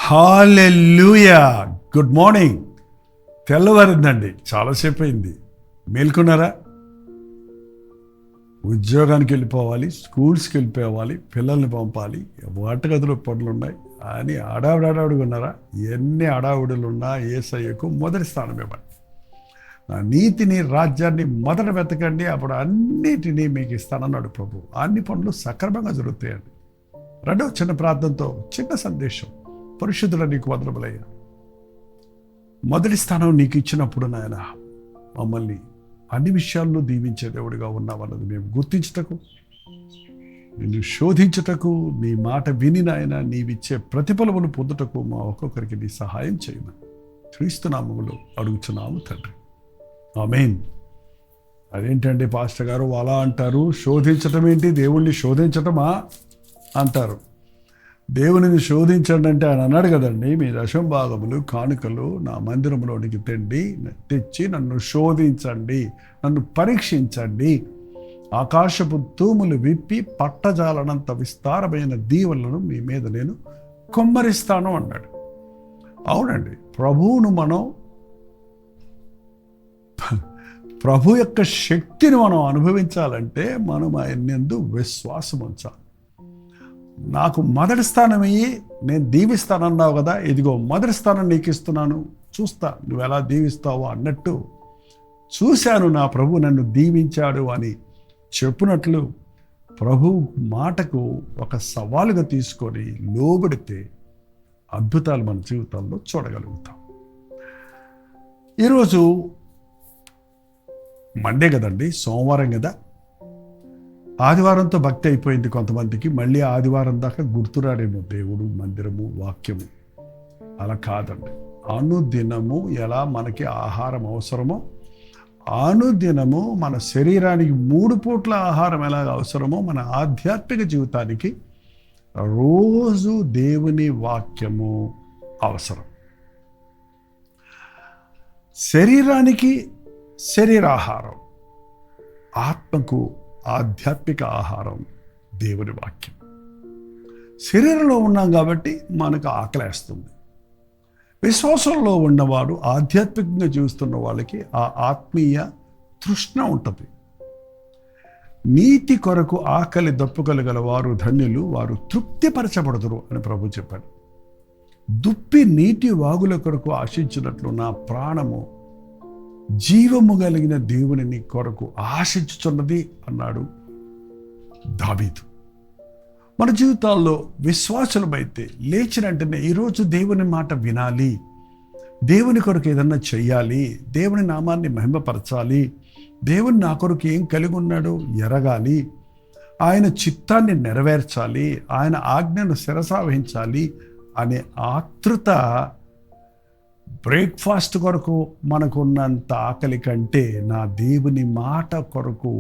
హల్లెలూయా. Good morning. తెల్లవారిందండి, చాలాసేపు అయింది. మేల్కొన్నారా? ఉద్యోగానికి వెళ్ళిపోవాలి, స్కూల్స్కి వెళ్ళిపోవాలి, పిల్లల్ని పంపాలి, వంటగదిలో పనులు ఉన్నాయి అని అడావిడిగా ఉన్నారా? ఎన్ని అడావిడులు ఉన్నా యేసయ్యకు మొదటి స్థానం ఇవ్వండి. నా నీతిని, రాజ్యాన్ని మొదట వెతకండి, అప్పుడు అన్నిటినీ మీకు ఇస్తానన్నాడు ప్రభు. అన్ని పనులు సక్రమంగా జరుగుతాయండి. రెండవ చిన్న ప్రార్థనతో చిన్న సందేశం. పరిశుద్ధుల నీకు వందనములయ్యా, మొదటి స్థానం నీకు ఇచ్చినప్పుడు నాయన మమ్మల్ని అన్ని విషయాల్లో దీవించే దేవుడిగా ఉన్నామన్నది మేము గుర్తించుటకు, నిన్ను శోధించుటకు, నీ మాట విని నాయన నీవిచ్చే ప్రతిఫలమును పొందుటకు మా ఒక్కొక్కరికి నీ సహాయం చేయమని క్రీస్తు నామములో అడుగుచున్నాము తండ్రి, ఆమేన్. అదేంటండి పాస్టర్ గారు అలా అంటారు? శోధించటం ఏంటి? దేవుణ్ణి శోధించటమా అంటారు. దేవునిని శోధించండి అంటే ఆయన అన్నాడు కదండి, మీ దశంభాగములు కానుకలు నా మందిరంలోనికి తెచ్చి నన్ను శోధించండి, నన్ను పరీక్షించండి, ఆకాశపు తూములు విప్పి పట్టజాలనంత విస్తారమైన దీవెనలను మీ మీద నేను కుమ్మరిస్తాను అన్నాడు. అవునండి, ప్రభు యొక్క శక్తిని మనం అనుభవించాలంటే మనం ఆయన యందు విశ్వాసం ఉంచాలి. నాకు మొదటి స్థానం ఇయ్యి, నేను దీవిస్తానన్నావు కదా, ఇదిగో మొదటి స్థానం నీకు ఇస్తున్నాను, చూస్తా నువ్వు ఎలా దీవిస్తావో అన్నట్టు చూశాను. నా ప్రభు నన్ను దీవించాడు అని చెప్పినట్లు ప్రభు మాటకు ఒక సవాలుగా తీసుకొని లోబడితే అద్భుతాలు మన జీవితాల్లో చూడగలుగుతాం. ఈరోజు మండే కదండి, సోమవారం కదా. ఆదివారంతో భక్తి అయిపోయింది కొంతమందికి. మళ్ళీ ఆదివారం దాకా గుర్తురాడేమో దేవుడు, మందిరము, వాక్యము. అలా కాదండి. అనుదినము ఎలా మనకి ఆహారం అవసరమో, అనుదినము మన శరీరానికి 3 పూట్ల ఆహారం ఎలా అవసరమో, మన ఆధ్యాత్మిక జీవితానికి రోజు దేవుని వాక్యము అవసరం. శరీరానికి శరీరాహారం, ఆత్మకు ఆధ్యాత్మిక ఆహారం దేవుని వాక్యం. శరీరంలో ఉన్నాం కాబట్టి మనకు ఆకలేస్తుంది. విశ్వాసంలో ఉన్నవాడు, ఆధ్యాత్మికంగా జీవిస్తున్న వాళ్ళకి ఆ ఆత్మీయ తృష్ణ ఉంటుంది. నీతి కొరకు ఆకలి దప్పుకలగల వారు ధన్యులు, వారు తృప్తిపరచబడదురు అని ప్రభు చెప్పాడు. దుప్పి నీటి వాగుల కొరకు ఆశించినట్లు నా ప్రాణము జీవము కలిగిన దేవుని కొరకు ఆశించుచున్నది అన్నాడు దావీదు. మన జీవితాల్లో విశ్వాసులమైతే లేచిన వెంటనే ఈరోజు దేవుని మాట వినాలి, దేవుని కొరకు ఏదన్నా చెయ్యాలి, దేవుని నామాన్ని మహిమపరచాలి, దేవుని నా కొరకు ఏం కలిగి ఉన్నాడో ఎరగాలి, ఆయన చిత్తాన్ని నెరవేర్చాలి, ఆయన ఆజ్ఞను శిరసావహించాలి అనే ఆతృత బ్రేక్ఫాస్ట్ కొరకు మనకున్నంత ఆకలి కంటే నా దేవుని మాట కొరకు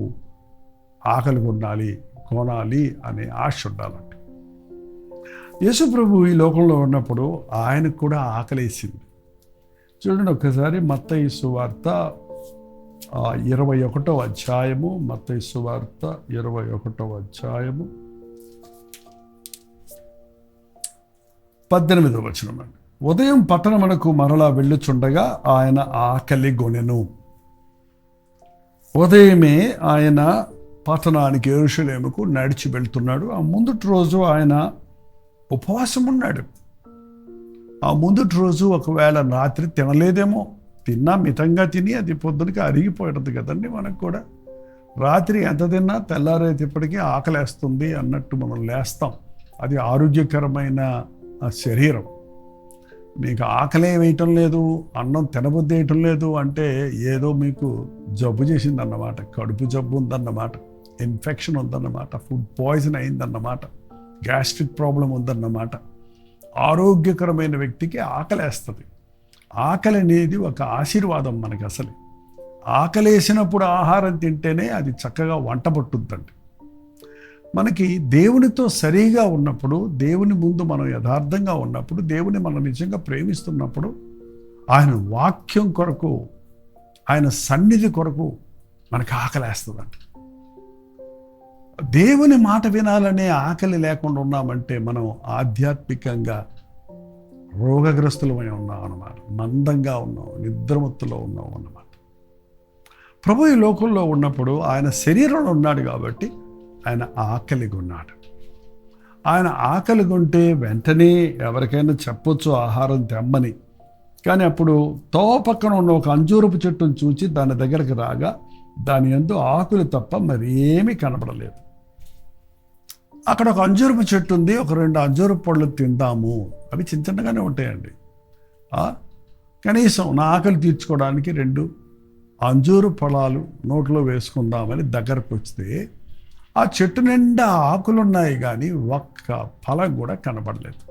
ఆకలి కొనాలి అనే ఆశ ఉండాలండి. యేసు ప్రభు ఈ లోకంలో ఉన్నప్పుడు ఆయనకు కూడా ఆకలేసింది. చూడండి ఒక్కసారి మత్తయి సువార్త 21వ అధ్యాయము, మత్తయి సువార్త 21వ అధ్యాయము 18వ వచనం అండి. ఉదయం పట్టణమునకు మరలా వెళ్ళుచుండగా ఆయన ఆకలి గొనెను. ఉదయమే ఆయన పట్టణానికి యెరూషలేముకు నడిచి వెళ్తున్నాడు. ఆ ముందుటి రోజు ఆయన ఉపవాసం ఉన్నాడు. ఆ ముందుటి రోజు ఒకవేళ రాత్రి తినలేదేమో, తిన్నా మితంగా తిని అది పొద్దునకి అరిగిపోయేది కదండి. మనకు కూడా రాత్రి ఎంత తిన్నా తెల్లారేటప్పటికీ ఆకలేస్తుంది అన్నట్టు మనం లేస్తాం. అది ఆరోగ్యకరమైన శరీరం. మీకు ఆకలే వేయటం లేదు, అన్నం తినబుద్ధి వేయటం లేదు అంటే ఏదో మీకు జబ్బు చేసిందన్నమాట, కడుపు జబ్బు ఉందన్నమాట, ఇన్ఫెక్షన్ ఉందన్నమాట, ఫుడ్ పాయిజన్ అయిందన్నమాట, గ్యాస్ట్రిక్ ప్రాబ్లం ఉందన్నమాట. ఆరోగ్యకరమైన వ్యక్తికి ఆకలేస్తుంది. ఆకలి అనేది ఒక ఆశీర్వాదం మనకి. అసలు ఆకలేసినప్పుడు ఆహారం తింటేనే అది చక్కగా వంట పట్టుద్దండి. మనకి దేవునితో సరిగా ఉన్నప్పుడు, దేవుని ముందు మనం యథార్థంగా ఉన్నప్పుడు, దేవుని మనం నిజంగా ప్రేమిస్తున్నప్పుడు, ఆయన వాక్యం కొరకు, ఆయన సన్నిధి కొరకు మనకు ఆకలేస్తుందండి. దేవుని మాట వినాలనే ఆకలి లేకుండా ఉన్నామంటే మనం ఆధ్యాత్మికంగా రోగగ్రస్తులమై ఉన్నాం అన్నమాట, మందంగా ఉన్నాం, నిద్రమత్తులో ఉన్నాం అన్నమాట. ప్రభు ఈ లోకంలో ఉన్నప్పుడు ఆయన శరీరంలో ఉన్నాడు కాబట్టి ఆయన ఆకలిగా ఉన్నాడు. ఆయన ఆకలిగా ఉంటే వెంటనే ఎవరికైనా చెప్పొచ్చు ఆహారం తెమ్మని. కానీ అప్పుడు పక్కన ఉన్న ఒక అంజూరపు చెట్టును చూచి దాని దగ్గరికి రాగా దాని యందు ఆకులు తప్ప మరి ఏమీ కనపడలేదు. అక్కడ ఒక అంజూరపు చెట్టు ఉంది, ఒక 2 అంజూరపు పళ్ళు తిందాము, అవి చిన్న చిన్నగానే ఉంటాయండి. కనీసం నా ఆకలి తీర్చుకోవడానికి 2 అంజూరు ఫలాలు నోట్లో వేసుకుందామని దగ్గరకు వస్తే ఆ చెట్టు నిండా ఆకులున్నాయి కానీ ఒక్క ఫలం కూడా కనపడలేదు.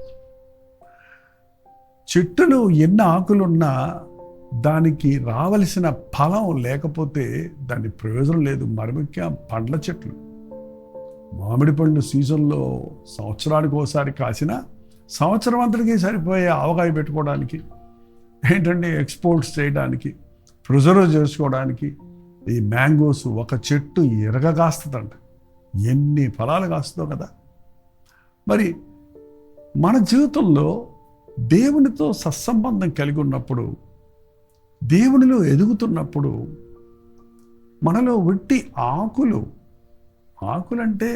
చెట్టులో ఎన్ని ఆకులున్నా దానికి రావలసిన ఫలం లేకపోతే దాని ప్రయోజనం లేదు. మరి ముఖ్యం పండ్ల చెట్లు, మామిడి పండ్లు సీజన్లో సంవత్సరానికి ఒకసారి కాసిన సంవత్సరం అంతటికి సరిపోయే ఆవకాయ పెట్టుకోవడానికి, ఏంటంటే ఎక్స్పోర్ట్స్ చేయడానికి, ప్రిజర్వ్ చేసుకోవడానికి ఈ మ్యాంగోస్ ఒక చెట్టు ఎరగ కాస్తుందంట. ఎన్ని ఫలాలు కాస్తుందో కదా. మరి మన జీవితంలో దేవునితో సత్సంబంధం కలిగి ఉన్నప్పుడు, దేవునిలో ఎదుగుతున్నప్పుడు మనలో వట్టి ఆకులంటే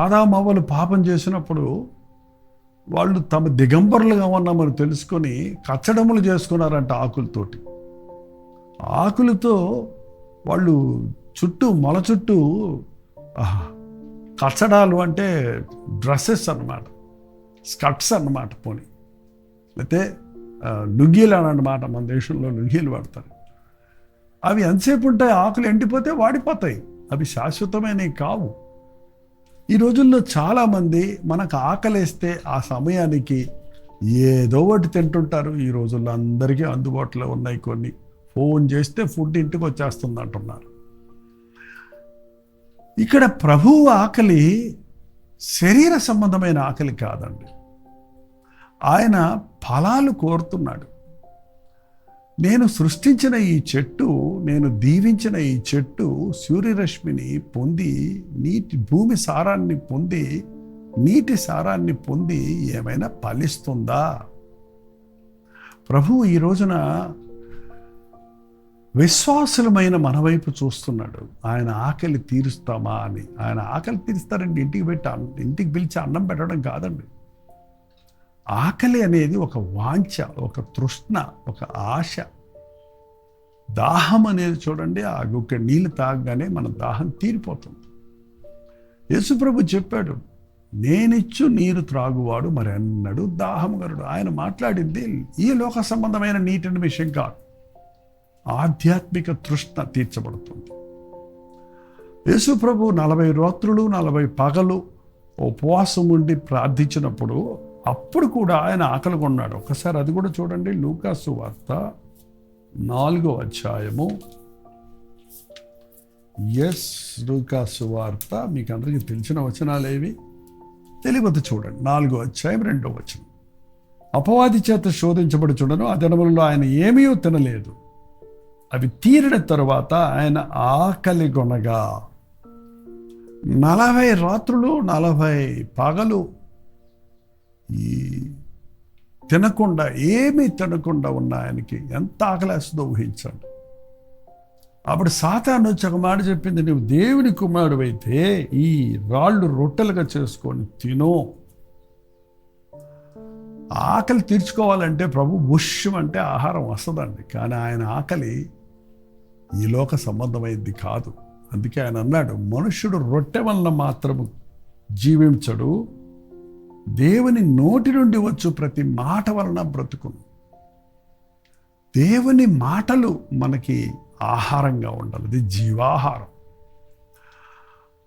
ఆదామవ్వలు పాపం చేసినప్పుడు వాళ్ళు తమ దిగంబరులుగా ఉన్నామని తెలుసుకొని కచ్చడములు చేసుకున్నారంట ఆకులతోటి. ఆకులతో వాళ్ళు మొల చుట్టూ కచ్చడాలు అంటే డ్రెస్సెస్ అన్నమాట, స్కర్ట్స్ అన్నమాట, పోనీ అయితే లుంగీలు అన్నమాట. మన దేశంలో లుంగీలు వాడతారు. అవి ఎంతసేపు ఉంటాయి, ఆకులు ఎండిపోతే వాడిపోతాయి, అవి శాశ్వతమైనవి కావు. ఈ రోజుల్లో చాలామంది మనకు ఆకలేస్తే ఆ సమయానికి ఏదో ఒకటి తింటుంటారు. ఈ రోజుల్లో అందరికీ అందుబాటులో ఉన్నాయి కొన్ని. ఫోన్ చేస్తే ఫుడ్ ఇంటికి వచ్చేస్తుంది అంటున్నారు. ఇక్కడ ప్రభువు ఆకలి శరీర సంబంధమైన ఆకలి కాదండి. ఆయన ఫలాలు కోరుతున్నాడు. నేను సృష్టించిన ఈ చెట్టు, నేను దీవించిన ఈ చెట్టు సూర్యరశ్మిని పొంది భూమి సారాన్ని పొంది నీటి సారాన్ని పొంది ఏమైనా ఫలిస్తుందా? ప్రభువు ఈ రోజున విశ్వాసులమైన మన వైపు చూస్తున్నాడు. ఆయన ఆకలి తీరుస్తామా అని. ఆయన ఆకలి తీరుస్తారండి, ఇంటికి పిలిచి అన్నం పెట్టడం కాదండి. ఆకలి అనేది ఒక వాంఛ, ఒక తృష్ణ, ఒక ఆశ. దాహం అనేది చూడండి, ఆ ఒక నీళ్ళు తాగగానే మన దాహం తీరిపోతుంది. యేసుప్రభు చెప్పాడు, నేనిచ్చు నీరు త్రాగువాడు మరెన్నడూ దాహముగరుడు. ఆయన మాట్లాడింది ఈ లోక సంబంధమైన నీటిని విషయం కాదు, ఆధ్యాత్మిక తృష్ణ తీర్చబడుతుంది. యేసుప్రభు 40 రాత్రులు 40 పగలు ఉపవాసం ఉండి ప్రార్థించినప్పుడు అప్పుడు కూడా ఆయన ఆకలి కొన్నాడు. ఒకసారి అది కూడా చూడండి, లూకాసు వార్త 4వ అధ్యాయము. లూకాసు వార్త మీకు అందరికీ తెలిసిన వచనాలేవి, తెలియకపోతే చూడండి. 4వ అధ్యాయం 2వ వచనం. అపవాది చేత శోధించబడి చూడను, ఆ దినములలో ఆయన ఏమీ తినలేదు. అవి తీరిన తరువాత ఆయన ఆకలి కొనగా 40 రాత్రులు 40 పగలు ఏమీ తినకుండా ఉన్న ఆయనకి ఎంత ఆకలేస్తుందో ఊహించండి. అప్పుడు సాతాను వచ్చి ఒక మాట చెప్పింది, నువ్వు దేవుని కుమారుడు అయితే ఈ రాళ్ళు రొట్టెలుగా చేసుకొని తినో. ఆకలి తీర్చుకోవాలంటే ప్రభు ఉష్యం అంటే ఆహారం వస్తుందండి. కానీ ఆయన ఆకలి ఈ లోక సంబంధమైంది కాదు. అందుకే ఆయన అన్నాడు, మనుష్యుడు రొట్టె వలన మాత్రము జీవించడు, దేవుని నోటి నుండి వచ్చు ప్రతి మాట వలన బ్రతుకును. దేవుని మాటలు మనకి ఆహారంగా ఉండాలి, అది జీవాహారం.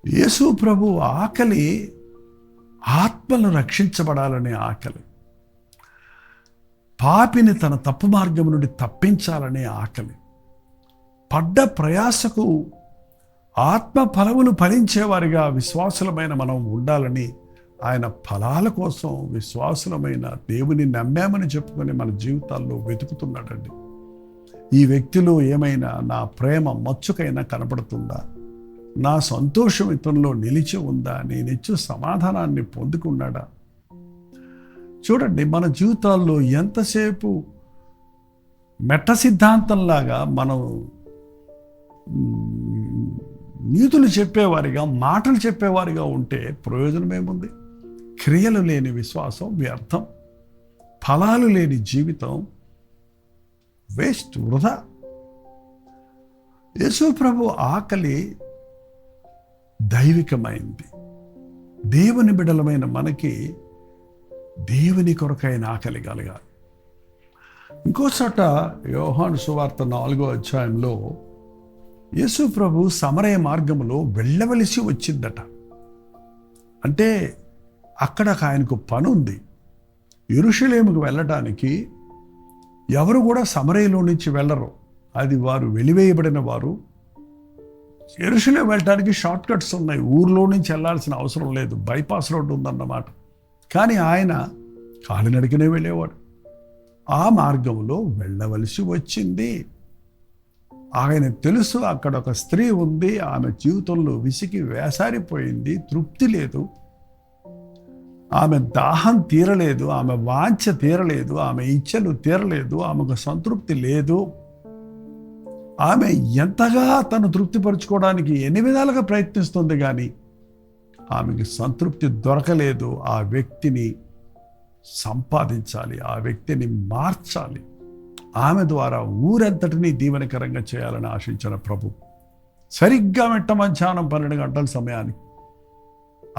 యేసు ప్రభు ఆకలి ఆత్మలను రక్షించబడాలనే ఆకలి, పాపిని తన తప్పు మార్గం నుండి తప్పించాలనే ఆకలి, పడ్డ ప్రయాసకు ఆత్మ ఫలములు ఫలించేవారిగా విశ్వాసులమైన మనం ఉండాలని ఆయన ఫలాల కోసం విశ్వాసులమైన దేవుని నమ్మామని చెప్పుకొని మన జీవితాల్లో వెతుకుతున్నాడండి. ఈ వ్యక్తిలో ఏమైనా నా ప్రేమ మచ్చుకైనా కనపడుతుందా? నా సంతోషం ఇతనిలో నిలిచి ఉందా? నేనిచ్చు సమాధానాన్ని పొందుకున్నాడా? చూడండి, మన జీవితాల్లో ఎంతసేపు మెట్ట సిద్ధాంతంలాగా మనం నీతులు చెప్పేవారిగా, మాటలు చెప్పేవారిగా ఉంటే ప్రయోజనం ఏముంది? క్రియలు లేని విశ్వాసం వ్యర్థం, ఫలాలు లేని జీవితం వేస్ట్, వృధా. యేసు ప్రభు ఆకలి దైవికమైంది. దేవుని బిడ్డలమైన మనకి దేవుని కొరకైన ఆకలి కలగాలి. ఇంకోచోట యోహాను సువార్త 4వ అధ్యాయంలో యేసు ప్రభు సమరయ మార్గంలో వెళ్ళవలసి వచ్చిందట. అంటే అక్కడ ఆయనకు పని ఉంది. యెరూషలేముకు వెళ్ళడానికి ఎవరు కూడా సమరయలో నుంచి వెళ్ళరు. అది వారు వెలివేయబడిన వారు. యెరూషలేము వెళ్ళడానికి షార్ట్ కట్స్ ఉన్నాయి, ఊర్లో నుంచి వెళ్ళాల్సిన అవసరం లేదు, బైపాస్ రోడ్డు ఉందన్నమాట. కానీ ఆయన కాలినడకనే వెళ్ళేవాడు. ఆ మార్గంలో వెళ్ళవలసి వచ్చింది. ఆయన తెలుసు అక్కడ ఒక స్త్రీ ఉంది, ఆమె జీవితంలో విసిగి వేసారిపోయింది, తృప్తి లేదు, ఆమె దాహం తీరలేదు, ఆమె వాంఛ తీరలేదు, ఆమె ఇచ్చలు తీరలేదు, ఆమెకు సంతృప్తి లేదు. ఆమె ఎంతగా తను తృప్తిపరచుకోవడానికి ఎన్ని విధాలుగా ప్రయత్నిస్తుంది, కానీ ఆమెకి సంతృప్తి దొరకలేదు. ఆ వ్యక్తిని సంపాదించాలి, ఆ వ్యక్తిని మార్చాలి, ఆమె ద్వారా ఊరంతటినీ దీవెనకరంగా చేయాలని ఆశించిన ప్రభు సరిగ్గా మిట్ట మధ్యాహ్నం 12 గంటల సమయానికి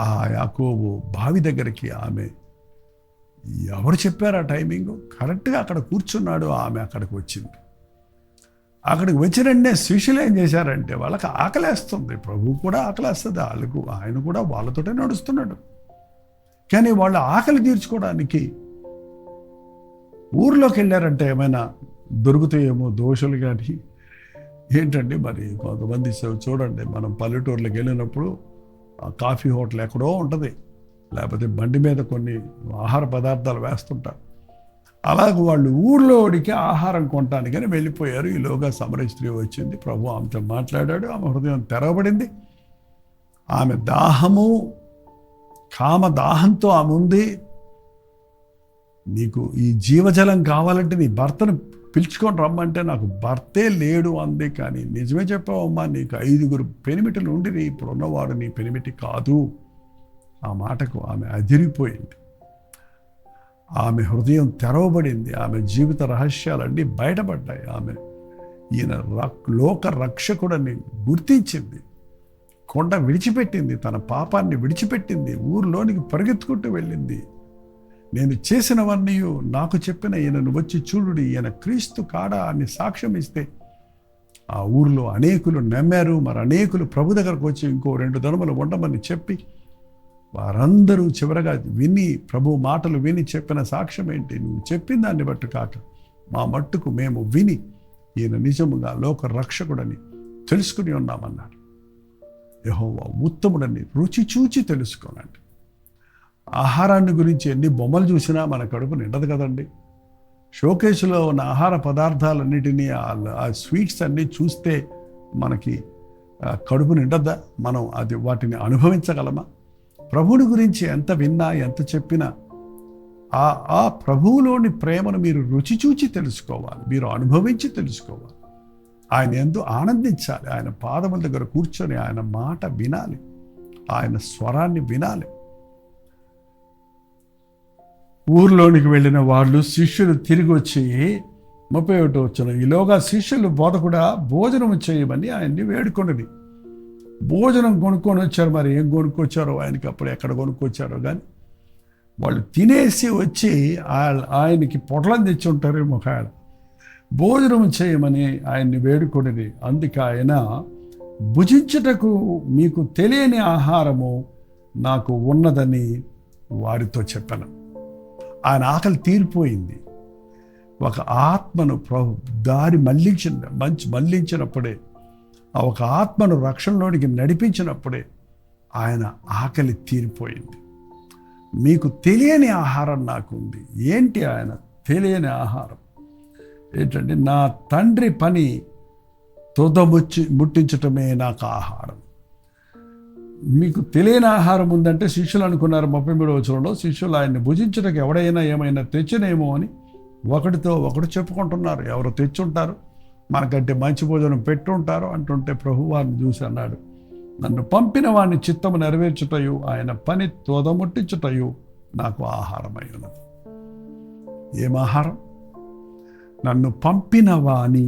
ఆ యాకోబు బావి దగ్గరికి ఆమె, ఎవరు చెప్పారు ఆ టైమింగ్, కరెక్ట్గా అక్కడ కూర్చున్నాడు. ఆమె అక్కడికి వచ్చింది. అక్కడికి వచ్చినంటే శిష్యులు ఏం చేశారంటే, వాళ్ళకి ఆకలేస్తుంది, ప్రభు కూడా ఆకలేస్తుంది వాళ్ళకు, ఆయన కూడా వాళ్ళతోటే నడుస్తున్నాడు. కానీ వాళ్ళు ఆకలి తీర్చుకోవడానికి ఊర్లోకి వెళ్ళారంటే ఏమైనా దొరుకుతాయేమో దోషులు. కానీ ఏంటండి మరి కొంతమంది చూడండి, మనం పల్లెటూర్లకు వెళ్ళినప్పుడు ఆ కాఫీ హోటల్ ఎక్కడో ఉంటుంది, లేకపోతే బండి మీద కొన్ని ఆహార పదార్థాలు వేస్తుంటారు. అలాగే వాళ్ళు ఊళ్ళోడికి ఆహారం కొనటానికని వెళ్ళిపోయారు. ఈలోగా సమరయ స్త్రీ వచ్చింది, ప్రభు ఆమెతో మాట్లాడాడు, ఆమె హృదయం తెరవబడింది. ఆమె దాహము, కామదాహంతో ఆమె ఉంది. నీకు ఈ జీవజలం కావాలంటే నీ భర్తను పిలుచుకొని రమ్మంటే నాకు భర్తే లేడు అంది. కానీ నిజమే చెప్పావమ్మా, నీకు 5 పెనిమిటిలు ఉండి ఇప్పుడున్నవాడు నీ పెనిమిటి కాదు. ఆ మాటకు ఆమె అదిరిపోయింది. ఆమె హృదయం తెరవబడింది. ఆమె జీవిత రహస్యాలన్నీ బయటపడ్డాయి. ఆమె ఈయన లోక రక్షకుడని గుర్తించింది. కొండ విడిచిపెట్టింది, తన పాపాన్ని విడిచిపెట్టింది, ఊరిలోనికి పరిగెత్తుకుంటూ వెళ్ళింది. నేను చేసినవన్నీ నాకు చెప్పిన ఈయనను వచ్చి చూడుడి, ఈయన క్రీస్తు కాడా అని సాక్ష్యం ఇస్తే ఆ ఊరిలో అనేకులు నమ్మారు. మరి అనేకులు ప్రభు దగ్గరకు వచ్చి ఇంకో 2 దినములు ఉండమని చెప్పి వారందరూ చివరగా విని, ప్రభు మాటలు విని చెప్పిన సాక్ష్యం ఏంటి, నువ్వు చెప్పిన దాన్ని బట్టి కాక మా మట్టుకు మేము విని ఈయన నిజముగా లోక రక్షకుడని తెలుసుకుని ఉన్నామన్నాడు. యెహోవా ఉత్తముడని రుచి చూచి తెలుసుకోనండి. ఆహారాన్ని గురించి ఎన్ని బొమ్మలు చూసినా మన కడుపు నిండదు కదండి. షోకేసులో ఉన్న ఆహార పదార్థాలన్నిటినీ, ఆ స్వీట్స్ అన్నీ చూస్తే మనకి కడుపు నిండద్దా? మనం వాటిని అనుభవించగలమా? ప్రభువుని గురించి ఎంత విన్నా, ఎంత చెప్పినా ఆ ప్రభువులోని ప్రేమను మీరు రుచి చూచి తెలుసుకోవాలి, మీరు అనుభవించి తెలుసుకోవాలి. ఆయన ఎందు ఆనందించాలి, ఆయన పాదముల దగ్గర కూర్చొని ఆయన మాట వినాలి, ఆయన స్వరాన్ని వినాలి. ఊర్లోనికి వెళ్ళిన వాళ్ళు శిష్యులు తిరిగి వచ్చి 31 వచ్చిన ఈలోగా శిష్యులు బోధకుడా భోజనం చేయమని ఆయన్ని వేడుకొన్నది. భోజనం కొనుక్కొని వచ్చారు. మరి ఏం కొనుక్కొచ్చారో ఆయనకి అప్పుడు ఎక్కడ కొనుక్కొచ్చారో కానీ వాళ్ళు తినేసి వచ్చి ఆయనకి పొట్లం తెచ్చి ఉంటారేమో ఒకవేళ. భోజనం చేయమని ఆయన్ని వేడుకొనిది. అందుకే ఆయన, భుజించుటకు మీకు తెలియని ఆహారము నాకు ఉన్నదని వారితో చెప్పాను. ఆయన ఆకలి తీరిపోయింది. ఒక ఆత్మను దారి మళ్ళించినప్పుడే, ఒక ఆత్మను రక్షణలోనికి నడిపించినప్పుడే ఆయన ఆకలి తీరిపోయింది. మీకు తెలియని ఆహారం నాకు ఉంది. ఏంటి ఆయన తెలియని ఆహారం? ఏంటంటే, నా తండ్రి పని ముట్టించటమే నాకు ఆహారం. మీకు తెలియని ఆహారం ఉందంటే శిష్యులు అనుకున్నారు. 33వ వచనంలో శిష్యులు ఆయన్ని భుజించుటకు ఎవడైనా ఏమైనా తెచ్చినేమో అని ఒకటితో ఒకడు చెప్పుకుంటున్నారు. ఎవరు తెచ్చుంటారు, మనకంటే మంచి భోజనం పెట్టుంటారు అంటుంటే ప్రభువారిని చూసి అన్నాడు, నన్ను పంపిన వాడిని చిత్తము నెరవేర్చుటయు ఆయన పని తోదముట్టించుటయు నాకు ఆహారమై ఉన్నది. ఏం ఆహారం? నన్ను పంపిన వాని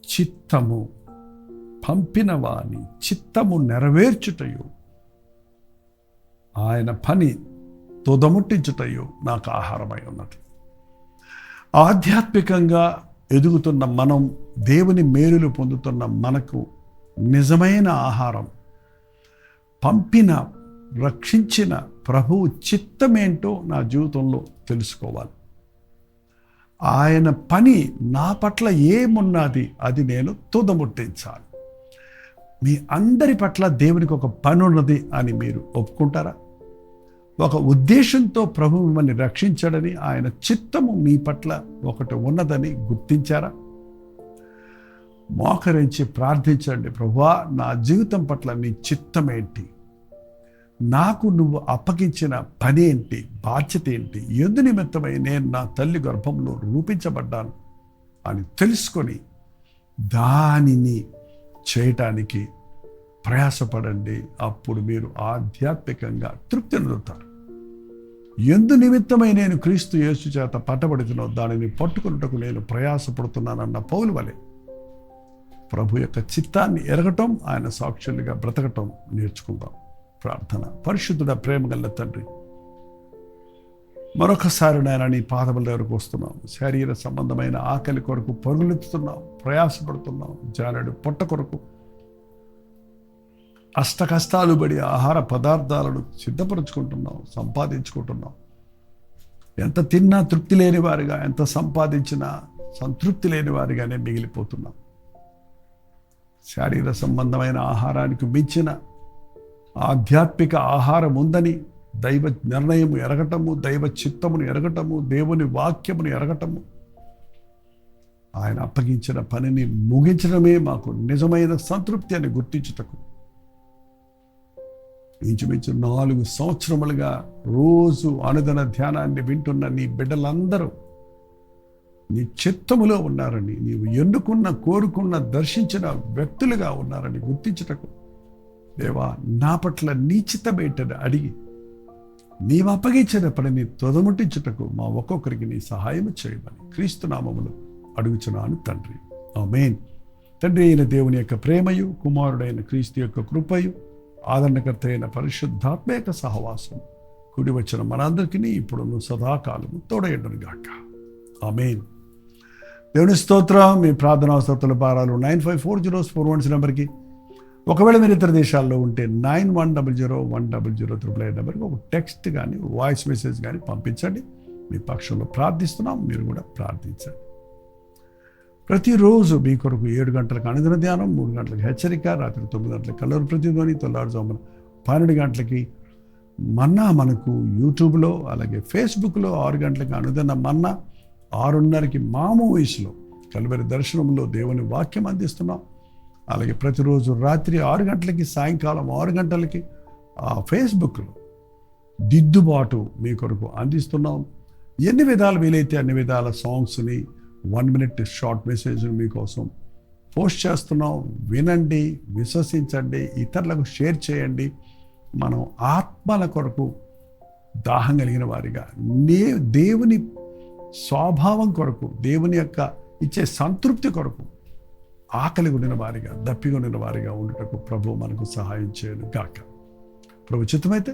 చిత్తము నెరవేర్చుటయు ఆయన పని తోదముట్టించుటయు నాకు ఆహారమై ఉన్నది. ఆధ్యాత్మికంగా ఎదుగుతున్న మనం, దేవుని మేలులు పొందుతున్న మనకు నిజమైన ఆహారం పంపిన, రక్షించిన ప్రభువు చిత్తమేంటో నా జీవితంలో తెలుసుకోవాలి. ఆయన పని నా పట్ల ఏమున్నది అది నేను తుదముట్టించాలి. మీ అందరి పట్ల దేవునికి ఒక పని ఉన్నది అని మీరు ఒప్పుకుంటారా? ఒక ఉద్దేశంతో ప్రభు మిమ్మల్ని రక్షించాడని, ఆయన చిత్తము మీ పట్ల ఒకటి ఉన్నదని గుర్తించారా? మోకరించి ప్రార్థించండి, ప్రభువా నా జీవితం పట్ల నీ చిత్తం ఏంటి, నాకు నువ్వు అప్పగించిన పని ఏంటి, బాధ్యత ఏంటి, ఎందు నిమిత్తమై నేను నా తల్లి గర్భంలో రూపించబడ్డాను అని తెలుసుకొని దానిని చేయటానికి ప్రయాసపడండి. అప్పుడు మీరు ఆధ్యాత్మికంగా తృప్తి పొందుతారు. ఎందు నిమిత్తమై నేను క్రీస్తు యేసు చేత పట్టబడుతున్నో దానిని పట్టుకున్నటకు నేను ప్రయాసపడుతున్నానన్న పౌలు వలె ప్రభు యొక్క చిత్తాన్ని ఎరగటం, ఆయన సాక్షులుగా బ్రతకటం నేర్చుకుందాం. ప్రార్థన. పరిశుద్ధుడ, ప్రేమగల తండ్రి, మరొకసారి నాయన నీ పాదముల దగ్గరకు వస్తున్నాం. శరీర సంబంధమైన ఆకలి కొరకు పరుగులెత్తుతున్నాం, ప్రయాసపడుతున్నాం. జానడు పొట్ట కొరకు అష్ట కష్టాలు పడి ఆహార పదార్థాలను సిద్ధపరుచుకుంటున్నాం, సంపాదించుకుంటున్నాం. ఎంత తిన్నా తృప్తి లేని వారిగా, ఎంత సంపాదించినా సంతృప్తి లేని వారిగానే మిగిలిపోతున్నాం. శారీర సంబంధమైన ఆహారానికి మించిన ఆధ్యాత్మిక ఆహారం ఉందని దైవ నిర్ణయము ఎరగటము, దైవ చిత్తమును ఎరగటము, దేవుని వాక్యమును ఎరగటము, ఆయన అప్పగించిన పనిని ముగించడమే మాకు నిజమైన సంతృప్తి అని గుర్తించుటకు ఇంచుమించు 4 సంవత్సరములుగా రోజు అనుదిన ధ్యానాన్ని వింటున్న నీ బిడ్డలందరూ నీ చిత్తములో ఉన్నారని, నీవు ఎన్నుకున్న, కోరుకున్న, దర్శించిన వ్యక్తులుగా ఉన్నారని గుర్తించుటకు దేవా నా పట్ల నీ చిత్తమేంటని అడిగి నీవు అప్పగించిన పనిని తొదముట్టించుటకు మా ఒక్కొక్కరికి నీ సహాయం చేయమని క్రీస్తు నామములో అడుగుచున్నాను తండ్రి. ఆమేన్. తండ్రి అయిన దేవుని యొక్క ప్రేమయు, కుమారుడైన క్రీస్తు యొక్క కృపయు, ఆదరణకర్త అయిన పరిశుద్ధాత్మ యొక్క సహవాసం కూడి వచ్చిన మనందరికీ ఇప్పుడు సదాకాలము తోడయ్యుండును గాక. ఆమేన్. దేవుని స్తోత్రం. మీ ప్రార్థనా స్తోత్రాల భారాలు 954041 నెంబర్కి, ఒకవేళ మీరు ఇతర దేశాల్లో ఉంటే 91001008 నెంబర్కి ఒక టెక్స్ట్ కానీ వాయిస్ మెసేజ్ కానీ పంపించండి. మీ పక్షంలో ప్రార్థిస్తున్నాం, మీరు కూడా ప్రార్థించండి. ప్రతిరోజు మీ కొరకు 7 గంటలకు అనుదిన ధ్యానం, 3 గంటలకు హెచ్చరిక, రాత్రి 9 గంటలకు కల్లూరు ప్రతిధ్వని, తెల్లారుజామున 12 గంటలకి మన్నా మనకు యూట్యూబ్లో, అలాగే ఫేస్బుక్లో 6 గంటలకు అనుదిన మన్నా, 6:30కి మా మూవీస్లో కలువరి దర్శనంలో దేవుని వాక్యం అందిస్తున్నాం. అలాగే ప్రతిరోజు రాత్రి 6 గంటలకి, సాయంకాలం 6 గంటలకి ఫేస్బుక్లో దిద్దుబాటు మీ కొరకు అందిస్తున్నాం. ఎన్ని విధాలు వీలైతే అన్ని విధాల సాంగ్స్ని, 1 minute షార్ట్ మెసేజ్ని మీకోసం పోస్ట్ చేస్తున్నాం. వినండి, విశ్వసించండి, ఇతరులకు షేర్ చేయండి. మనం ఆత్మల కొరకు దాహం కలిగిన వారిగా, దేవుని స్వభావం కొరకు, దేవుని యొక్క ఇచ్చే సంతృప్తి కొరకు ఆకలి ఉండిన వారిగా, దప్పిగా ఉండిన వారిగా ఉండటకు ప్రభు మనకు సహాయం చేయను గాక. ప్రభు చిత్తమైతే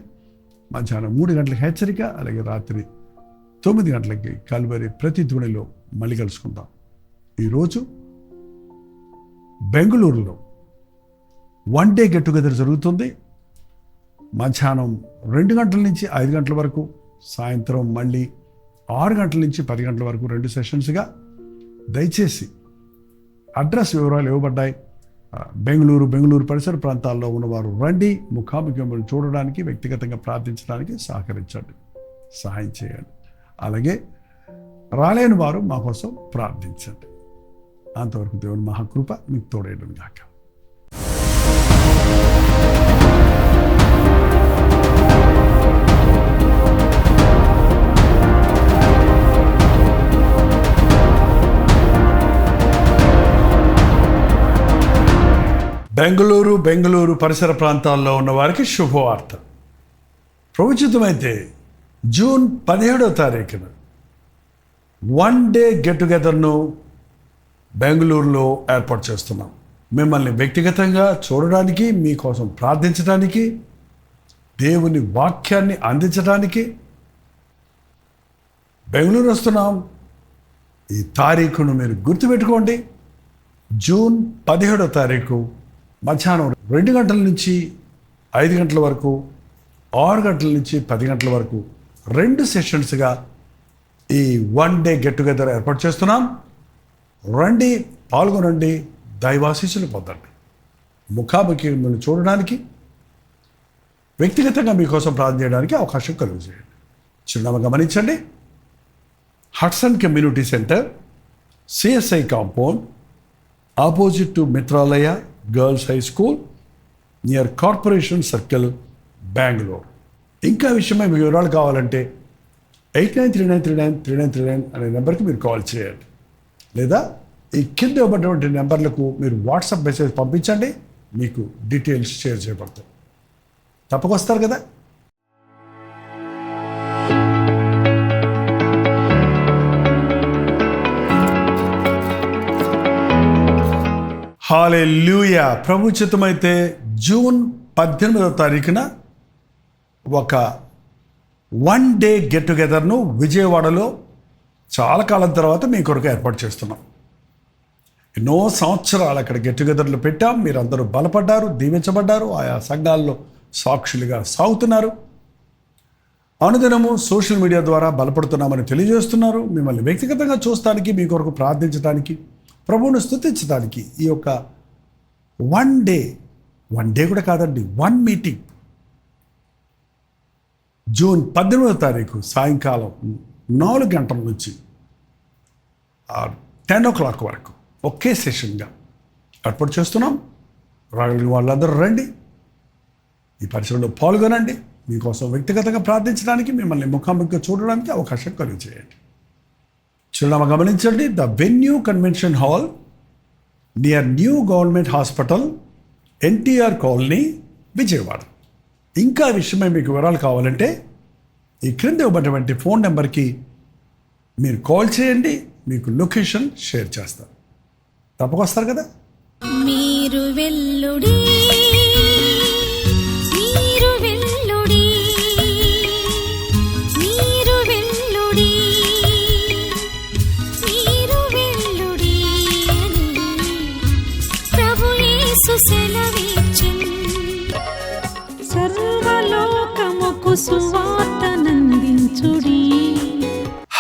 మధ్యాహ్నం 3 గంటలకు హెచ్చరిక, అలాగే రాత్రి 9 గంటలకి కల్వరి ప్రతిధ్వనిలో మళ్ళీ కలుసుకుందాం. ఈరోజు బెంగళూరులో 1 day గెట్ టుగెదర్ జరుగుతుంది. మధ్యాహ్నం 2 గంటల నుంచి 5 గంటల వరకు, సాయంత్రం మళ్ళీ 6 గంటల నుంచి 10 గంటల వరకు 2 సెషన్స్గా. దయచేసి అడ్రస్ వివరాలు ఇవ్వబడ్డాయి. బెంగళూరు పరిసర ప్రాంతాల్లో ఉన్నవారు రండి. ముఖాముఖిని చూడడానికి, వ్యక్తిగతంగా ప్రార్థించడానికి సహకరించండి, సహాయం చేయండి. అలాగే రాలేని వారు మా కోసం ప్రార్థించండి. అంతవరకు దేవుని మహాకృప మీకు తోడేయడం గాక. బెంగళూరు పరిసర ప్రాంతాల్లో ఉన్న వారికి శుభవార్త. ప్రవచితమైతే జూన్ 17వ తారీఖున వన్ డే గెట్ టుగెదర్ను బెంగళూరులో ఏర్పాటు చేస్తున్నాం. మిమ్మల్ని వ్యక్తిగతంగా చూడడానికి, మీకోసం ప్రార్థించడానికి, దేవుని వాక్యాన్ని అందించడానికి బెంగళూరు వస్తున్నాం. ఈ తారీఖును మీరు గుర్తుపెట్టుకోండి. జూన్ 17వ తారీఖు మధ్యాహ్నం 2 గంటల నుంచి 5 గంటల వరకు, 6 గంటల నుంచి 10 గంటల వరకు 2 సెషన్స్గా ఈ వన్ డే గెట్ టుగెదర్ ఏర్పాటు చేస్తున్నాం. రండి, పాల్గొనండి, దైవాశీస్సులు పొందండి. ముఖాముఖి మిమ్మల్ని చూడడానికి, వ్యక్తిగతంగా మీకోసం ప్రార్థన చేయడానికి అవకాశం కలుగజేయండి. చిరునామా గమనించండి. Hudson Community Centre, CSI compound, opposite to Mitralaya Girls High School, near Corporation Circle, Bengaluru. ఇంకా విషయమై మీ వివరాలు కావాలంటే 8939393939 అనే నెంబర్కి మీరు కాల్ చేయండి. లేదా ఈ కింద ఇవ్వబడినటువంటి నెంబర్లకు మీరు వాట్సాప్ మెసేజ్ పంపించండి. మీకు డీటెయిల్స్ షేర్ చేయబడతాయి. తప్పకొస్తారు కదా. హల్లెలూయా. ప్రభు చిత్తమైతే జూన్ 18వ తారీఖున ఒక వన్ డే గెట్ టుగెదర్ను విజయవాడలో చాలా కాలం తర్వాత మీ కొరకు ఏర్పాటు చేస్తున్నాం. ఎన్నో సంవత్సరాలు అక్కడ గెట్ టుగెదర్లు పెట్టాం. మీరందరూ బలపడ్డారు, దీవించబడ్డారు, ఆయా సంఘాల్లో సాక్షులుగా సాగుతున్నారు. అనుదినము సోషల్ మీడియా ద్వారా బలపడుతున్నామని తెలియజేస్తున్నారు. మిమ్మల్ని వ్యక్తిగతంగా చూస్తానికి, మీ కొరకు ప్రార్థించడానికి, ప్రభువును స్తుతించడానికి ఈ యొక్క వన్ డే కూడా కాదండి, 1 మీటింగ్ జూన్ 18వ తారీఖు సాయంకాలం 4 గంటల నుంచి 10 o'clock వరకు ఒకే సెషన్గా ఏర్పాటు చేస్తున్నాం. రాగలిగిన వాళ్ళందరూ రండి, ఈ పరిచయంలో పాల్గొనండి. మీకోసం వ్యక్తిగతంగా ప్రార్థించడానికి, మిమ్మల్ని ముఖాముఖిగా చూడడానికి అవకాశం కలిగజేయండి. చిరునామా గమనించండి. The venue convention hall near new government hospital, NTR colony, Vijayawada. ఇంకా విషయమై మీకు వివరాలు కావాలంటే ఈ క్రింద ఇవ్వబడినటువంటి ఫోన్ నెంబర్కి మీరు కాల్ చేయండి. మీకు లొకేషన్ షేర్ చేస్తాను. తప్పకొస్తారు కదా. మీరు వెల్లుడి, మీరు వెల్లుడి, మీరు వెల్లుడి, మీరు వెల్లుడి అని ప్రభు యేసు సెలవిచ్చెను. సర్వలోకముకు సువార్తనందించుడి.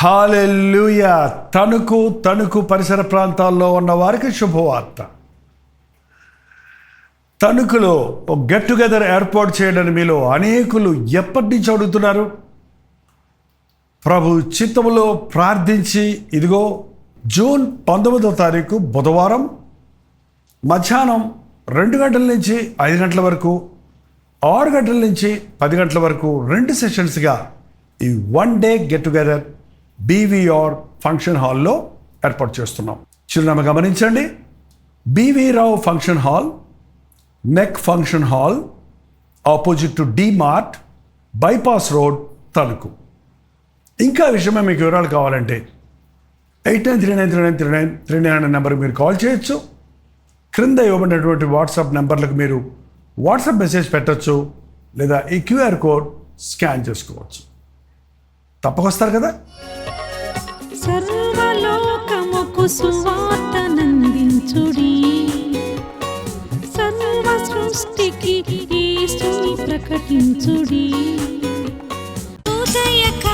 హల్లెలూయా. తణుకు పరిసర ప్రాంతాల్లో ఉన్న వారికి శుభవార్త. తణుకులో ఒక గెట్ టుగెదర్ ఏర్పాటు చేయడానికి మీలో అనేకులు ఎప్పటి నుంచి అడుగుతున్నారు. ప్రభు చిత్తములో ప్రార్థించి ఇదిగో జూన్ 19వ తారీఖు బుధవారం మధ్యాహ్నం 2 గంటల నుంచి 5 గంటల వరకు, 6 గంటల నుంచి 10 గంటల వరకు 2 సెషన్స్గా ఈ one day get together BVR function హాల్లో ఏర్పాటు చేస్తున్నాం. చిరునామా గమనించండి. బీవీ రావు ఫంక్షన్ హాల్, నెక్ function hall, opposite to D Mart, bypass road, Tanuku. ఇంకా విషయమే మీకు వివరాలు కావాలంటే 8939393939 అనే నెంబర్కి మీరు కాల్ చేయొచ్చు. క్రింద ఇవ్వబడినటువంటి వాట్సాప్ నెంబర్లకు మీరు వాట్సాప్ మెసేజ్ పెట్టచ్చు. లేదా ఈ క్యూఆర్ కోడ్ స్కాన్ చేసుకోవచ్చు. తప్పకొస్తారు కదా. సర్వలోకముకు సువార్తనందించుడి. సర్వ సృష్టికి యేసుని ప్రకటించుడి. ఉదయక